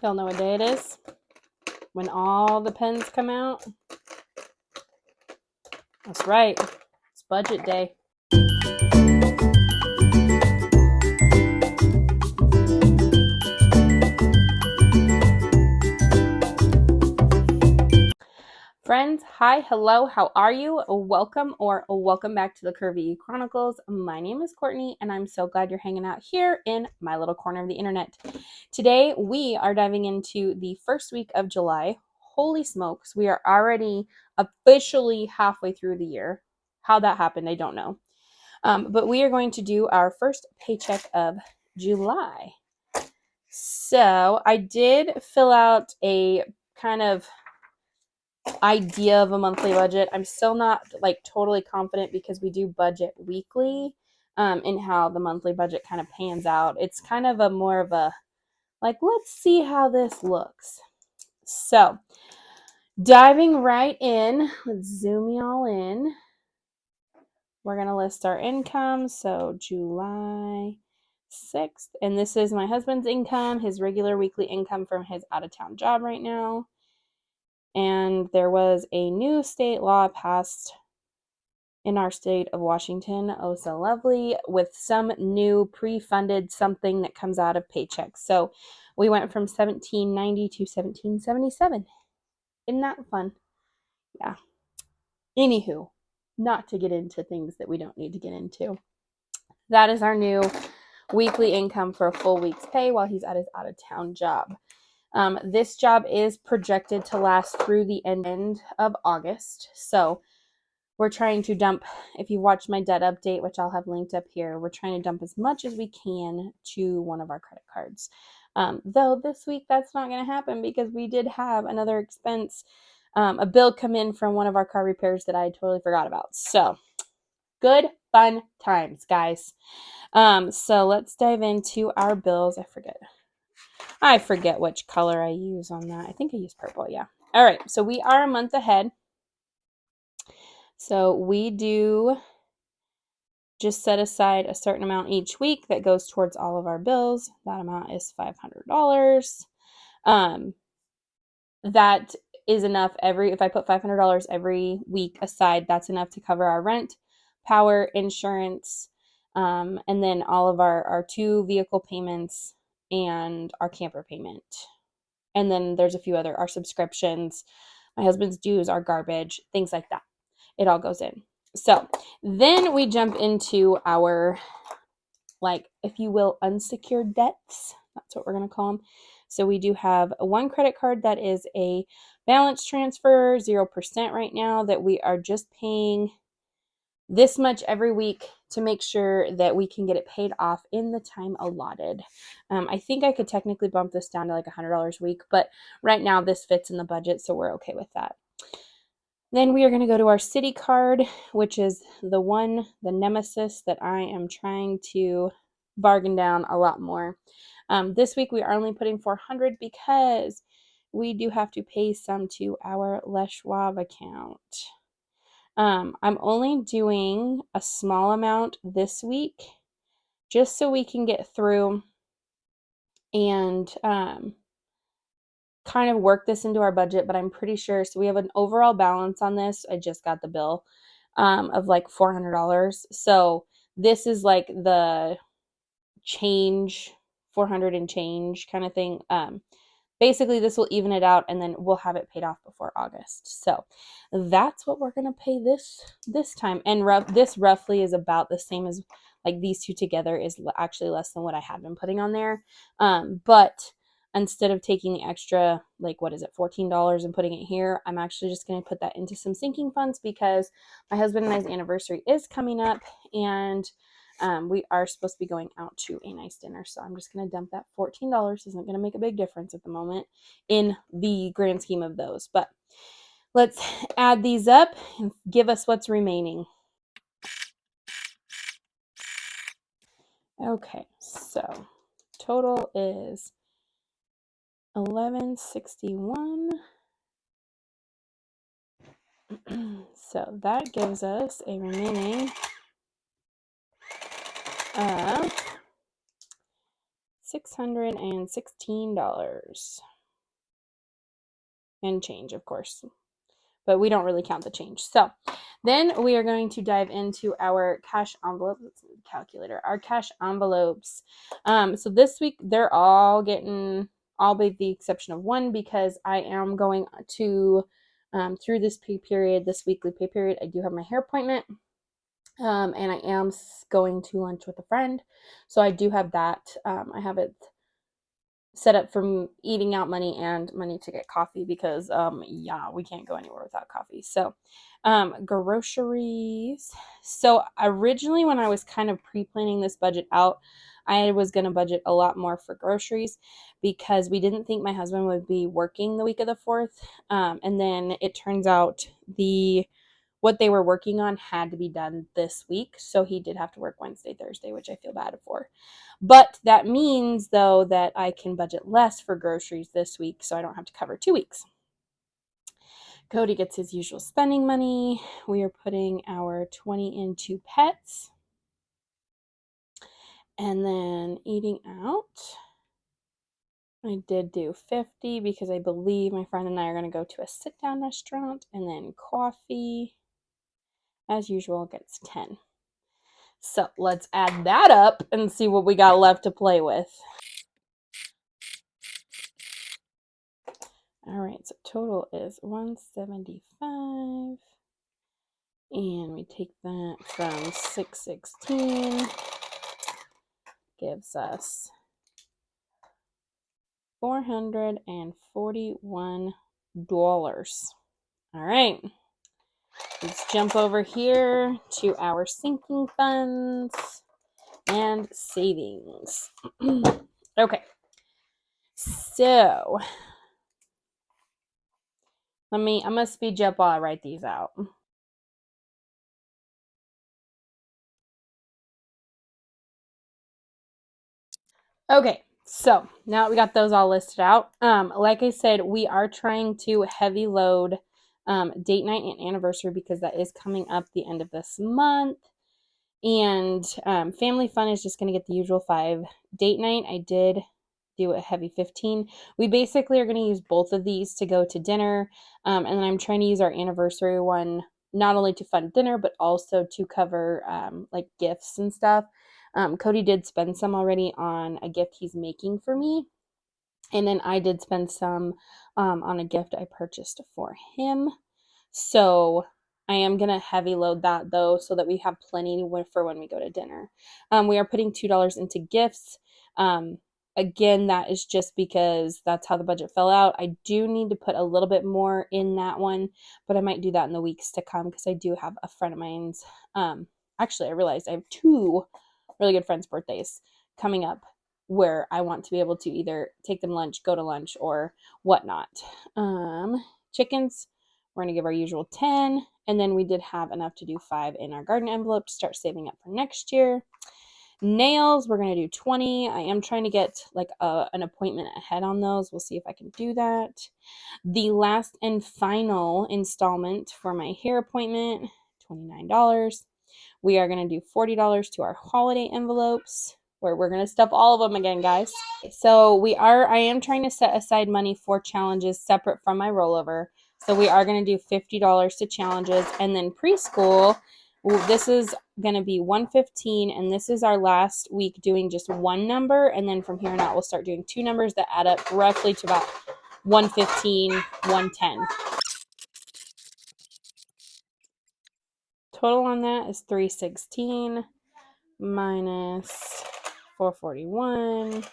Y'all know what day it is? When all the pens come out? That's right. It's budget day. Friends, hi, hello, how are you? Welcome back to the Curvy E Chronicles. My name is Courtney, and I'm so glad you're hanging out here in my little corner of the internet. Today, we are diving into the first week of July. Holy smokes, we are already officially halfway through the year. How that happened, I don't know. But we are going to do our first paycheck of July. So I did fill out a kind of idea of a monthly budget. I'm still not totally confident because we do budget weekly in how the monthly budget kind of pans out. It's kind of a more of a let's see how this looks. So diving right in, let's zoom y'all in. We're going to list our income. So July 6th, and this is my husband's income, his regular weekly income from his out-of-town job right now. And there was a new state law passed in our state of Washington, oh so lovely, with some new pre-funded something that comes out of paychecks. So we went from $17.90 to $17.77. Isn't that fun? Yeah. Anywho, not to get into things that we don't need to get into. That is our new weekly income for a full week's pay while he's at his out-of-town job. This job is projected to last through the end of August. So we're trying to dump, if you watched my debt update, which I'll have linked up here, we're trying to dump as much as we can to one of our credit cards. Though this week that's not going to happen because we did have another expense, a bill come in from one of our car repairs that I totally forgot about. So good, fun times, guys. So let's dive into our bills. I forget which color I use on that. I think I use purple, yeah. All right, so we are a month ahead. So we do just set aside a certain amount each week that goes towards all of our bills. That amount is $500. That is enough if I put $500 every week aside, that's enough to cover our rent, power, insurance, and then all of our 2 vehicle payments and our camper payment. And then there's a few other, our subscriptions, my husband's dues, our garbage, things like that. It all goes in. So then we jump into our, if you will, unsecured debts. That's what we're going to call them. So we do have one credit card that is a balance transfer, 0% right now, that we are just paying this much every week to make sure that we can get it paid off in the time allotted. I think I could technically bump this down to $100 a week, but right now this fits in the budget, so we're okay with that. Then we are going to go to our Citi card, which is the nemesis that I am trying to bargain down a lot more. This week we are only putting $400 because we do have to pay some to our Les Schwab account. I'm only doing a small amount this week just so we can get through and kind of work this into our budget, but I'm pretty sure, so we have an overall balance on this. I just got the bill of $400. So this is the change, 400 and change kind of thing. Basically this will even it out and then we'll have it paid off before August. So that's what we're going to pay this time. And this roughly is about the same as these two together is actually less than what I had been putting on there. But instead of taking the extra, $14 and putting it here, I'm actually just going to put that into some sinking funds because my husband and I's anniversary is coming up and we are supposed to be going out to a nice dinner. So I'm just going to dump that $14. Isn't going to make a big difference at the moment in the grand scheme of those. But let's add these up and give us what's remaining. Okay, so total is $1161. So that gives us a remaining of $616. and change, of course. But we don't really count the change. So then we are going to dive into our cash envelope. Let's move the calculator. Our cash envelopes. So this week they're all getting, all but the exception of one, because I am going to through this pay period, this weekly pay period. I do have my hair appointment, and I am going to lunch with a friend. So I do have that. I have it set up for eating out money and money to get coffee, because yeah, we can't go anywhere without coffee. So groceries. So originally, when I was kind of pre-planning this budget out, I was going to budget a lot more for groceries, because we didn't think my husband would be working the week of the 4th, and then it turns out what they were working on had to be done this week. So he did have to work Wednesday, Thursday, which I feel bad for. But that means, though, that I can budget less for groceries this week, so I don't have to cover 2 weeks. Cody gets his usual spending money. We are putting our 20 into pets. And then eating out, I did do 50 because I believe my friend and I are going to go to a sit-down restaurant. And then coffee, as usual, gets 10. So let's add that up and see what we got left to play with. All right, so total is 175. And we take that from 616, gives us $441. All right, let's jump over here to our sinking funds and savings. Okay, so I'm gonna speed you up while I write these out. Okay, so now we got those all listed out. Like I said, we are trying to heavy load date night and anniversary, because that is coming up the end of this month. And family fun is just going to get the usual 5. Date night, I did do a heavy 15. We basically are going to use both of these to go to dinner. And then I'm trying to use our anniversary one not only to fund dinner, but also to cover like gifts and stuff. Cody did spend some already on a gift he's making for me. And then I did spend some on a gift I purchased for him. So I am going to heavy load that, though, so that we have plenty for when we go to dinner. We are putting $2 into gifts. Again, that is just because that's how the budget fell out. I do need to put a little bit more in that one, but I might do that in the weeks to come, because I do have a friend of mine's. Actually, I realized I have 2 really good friends' birthdays coming up, where I want to be able to either take them lunch, go to lunch, or whatnot. Chickens, we're going to give our usual 10, and then we did have enough to do 5 in our garden envelope to start saving up for next year. Nails, we're going to do 20. I am trying to get like an appointment ahead on those. We'll see if I can do that. The last and final installment for my hair appointment, $29. We are going to do $40 to our holiday envelopes, where we're going to stuff all of them again, guys. So I am trying to set aside money for challenges separate from my rollover. So we are going to do $50 to challenges, and then preschool, this is going to be $115, and this is our last week doing just one number, and then from here on out we'll start doing 2 numbers that add up roughly to about $115, $110. Total on that is $316 minus $441.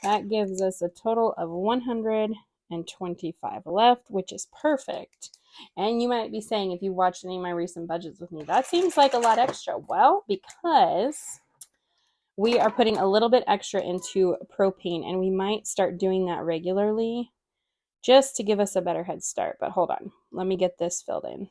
That gives us a total of $125 left, which is perfect. And you might be saying, if you watched any of my recent budgets with me, that seems like a lot extra. Well, because we are putting a little bit extra into propane, and we might start doing that regularly just to give us a better head start. But hold on, let me get this filled in.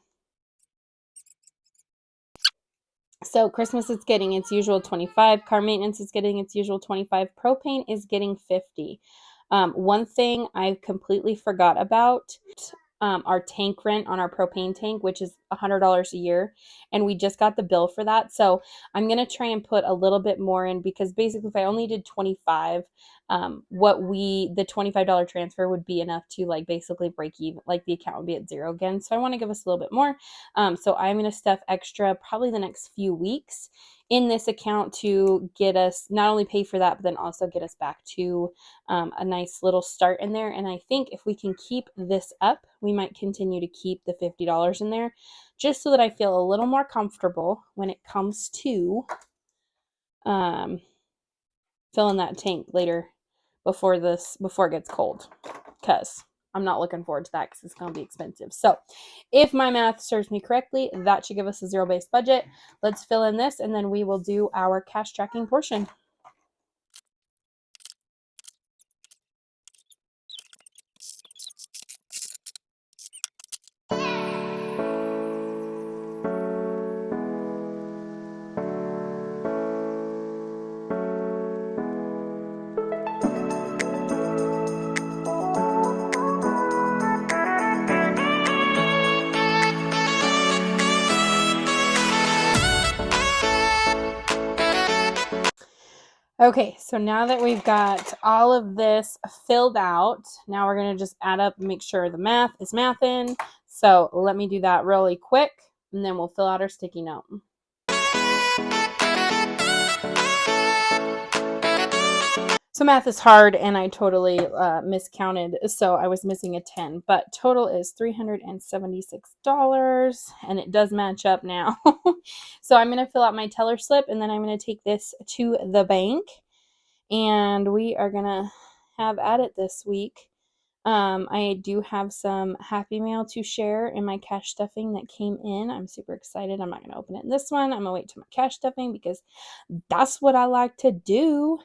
So Christmas is getting its usual 25. Car maintenance is getting its usual 25. Propane is getting 50. One thing I completely forgot about, our tank rent on our propane tank, which is $100 a year. And we just got the bill for that. So I'm going to try and put a little bit more in, because basically if I only did 25, the $25 transfer would be enough to like basically break even, like the account would be at zero again. So I want to give us a little bit more. So I'm going to stuff extra probably the next few weeks in this account to get us not only pay for that, but then also get us back to a nice little start in there. And I think if we can keep this up, we might continue to keep the $50 in there, just so that I feel a little more comfortable when it comes to filling that tank later before it gets cold, because I'm not looking forward to that because it's going to be expensive. So if my math serves me correctly, that should give us a zero-based budget. Let's fill in this, and then we will do our cash tracking portion. Okay, so now that we've got all of this filled out, now we're going to just add up and make sure the math is mathing. So let me do that really quick, and then we'll fill out our sticky note. So math is hard, and I totally miscounted, so I was missing a 10, but total is $376, and it does match up now. So I'm going to fill out my teller slip, and then I'm going to take this to the bank, and we are going to have at it this week. I do have some Happy Mail to share in my cash stuffing that came in. I'm super excited. I'm not going to open it in this one. I'm going to wait till my cash stuffing, because that's what I like to do.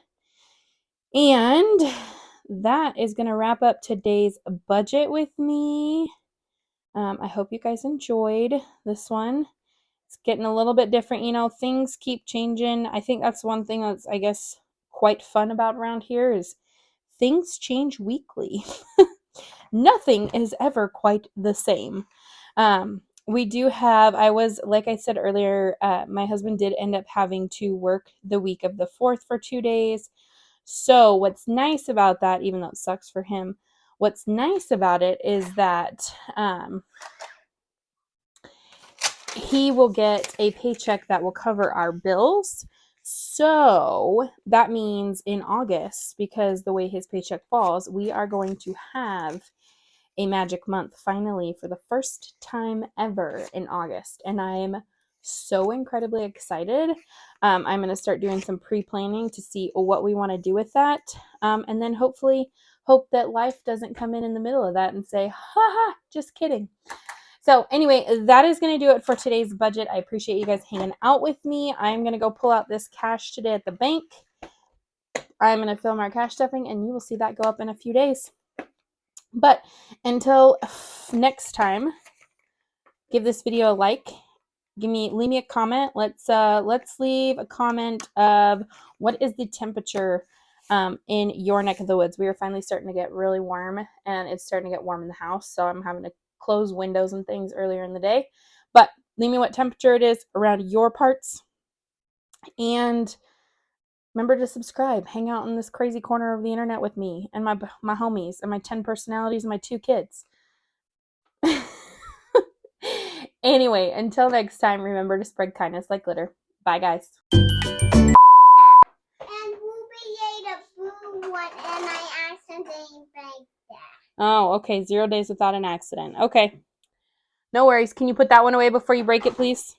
And that is going to wrap up today's budget with me. I hope you guys enjoyed this one. It's getting a little bit different. You know, things keep changing. I think that's one thing that's, I guess, quite fun about around here is things change weekly. Nothing is ever quite the same. We do have, like I said earlier, my husband did end up having to work the week of the 4th for 2 days. So what's nice about that, even though it sucks for him, what's nice about it is that he will get a paycheck that will cover our bills. So that means in August, because the way his paycheck falls, we are going to have a magic month finally for the first time ever in August. And I'm so incredibly excited. I'm going to start doing some pre-planning to see what we want to do with that. And then hopefully hope that life doesn't come in the middle of that and say, haha, just kidding. So anyway, that is going to do it for today's budget. I appreciate you guys hanging out with me. I'm going to go pull out this cash today at the bank. I'm going to film our cash stuffing, and you will see that go up in a few days. But until next time, give this video a like. Leave me a comment. Let's leave a comment of what is the temperature in your neck of the woods. We are finally starting to get really warm, and it's starting to get warm in the house, so I'm having to close windows and things earlier in the day. But leave me what temperature it is around your parts, and remember to subscribe. Hang out in this crazy corner of the internet with me and my homies and my 10 personalities and my 2 kids. Anyway, until next time, remember to spread kindness like glitter. Bye, guys. And who created a blue one and I accidentally break that? Oh, okay. 0 days without an accident. Okay. No worries. Can you put that one away before you break it, please?